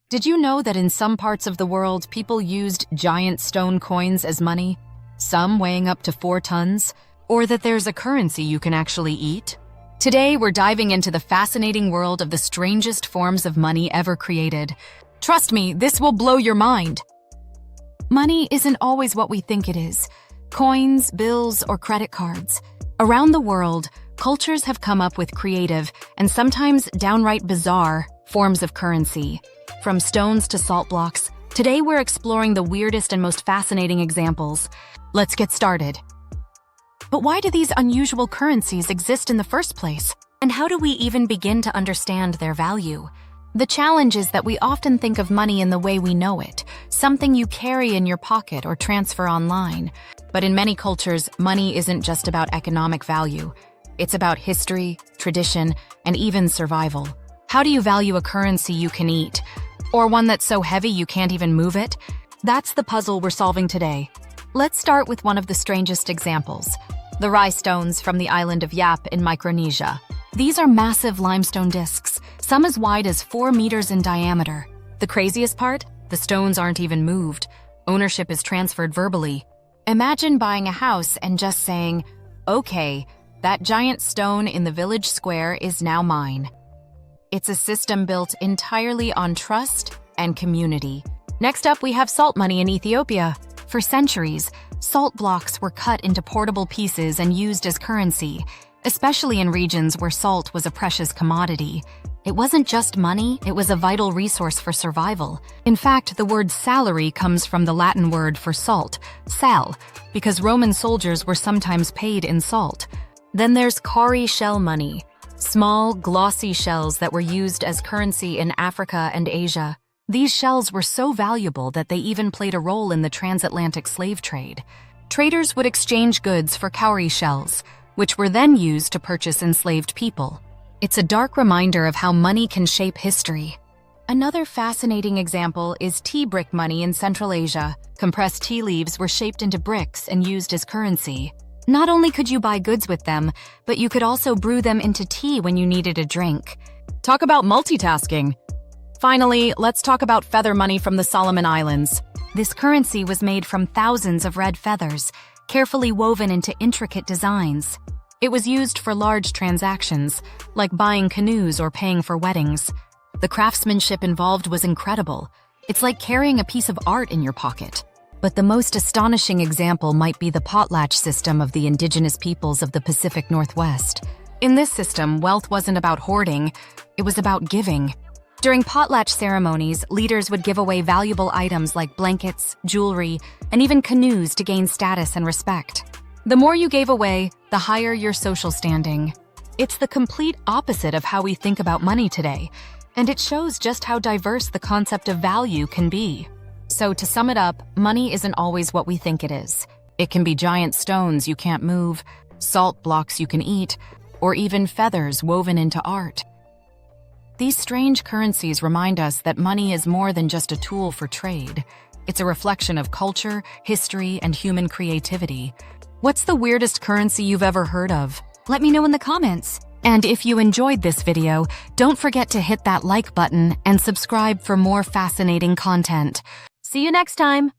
Did you know that in some parts of the world, people used giant stone coins as money, some weighing up to 4 tons? Or that there's a currency you can actually eat? Today, we're diving into the fascinating world of the strangest forms of money ever created. Trust me, this will blow your mind. Money isn't always what we think it is. Coins, bills, or credit cards. Around the world, cultures have come up with creative and sometimes downright bizarre forms of currency. From stones to salt blocks, today we're exploring the weirdest and most fascinating examples. Let's get started. But why do these unusual currencies exist in the first place? And how do we even begin to understand their value? The challenge is that we often think of money in the way we know it, something you carry in your pocket or transfer online. But in many cultures, money isn't just about economic value. It's about history, tradition, and even survival. How do you value a currency you can eat? Or one that's so heavy you can't even move it? That's the puzzle we're solving today. Let's start with one of the strangest examples. The Rai Stones from the island of Yap in Micronesia. These are massive limestone discs, some as wide as 4 meters in diameter. The craziest part? The stones aren't even moved. Ownership is transferred verbally. Imagine buying a house and just saying, "Okay, that giant stone in the village square is now mine." It's a system built entirely on trust and community. Next up, we have salt money in Ethiopia. For centuries, salt blocks were cut into portable pieces and used as currency, especially in regions where salt was a precious commodity. It wasn't just money, it was a vital resource for survival. In fact, the word salary comes from the Latin word for salt, sal, because Roman soldiers were sometimes paid in salt. Then there's Kauri Shell Money, small, glossy shells that were used as currency in Africa and Asia. These shells were so valuable that they even played a role in the transatlantic slave trade. Traders would exchange goods for cowrie shells, which were then used to purchase enslaved people. It's a dark reminder of how money can shape history. Another fascinating example is tea brick money in Central Asia. Compressed tea leaves were shaped into bricks and used as currency. Not only could you buy goods with them, but you could also brew them into tea when you needed a drink. Talk about multitasking. Finally, let's talk about feather money from the Solomon Islands. This currency was made from thousands of red feathers, carefully woven into intricate designs. It was used for large transactions, like buying canoes or paying for weddings. The craftsmanship involved was incredible. It's like carrying a piece of art in your pocket. But the most astonishing example might be the Potlatch System of the indigenous peoples of the Pacific Northwest. In this system, wealth wasn't about hoarding, it was about giving. During potlatch ceremonies, leaders would give away valuable items like blankets, jewelry, and even canoes to gain status and respect. The more you gave away, the higher your social standing. It's the complete opposite of how we think about money today, and it shows just how diverse the concept of value can be. So to sum it up, money isn't always what we think it is. It can be giant stones you can't move, salt blocks you can eat, or even feathers woven into art. These strange currencies remind us that money is more than just a tool for trade. It's a reflection of culture, history, and human creativity. What's the weirdest currency you've ever heard of? Let me know in the comments. And if you enjoyed this video, don't forget to hit that like button and subscribe for more fascinating content. See you next time!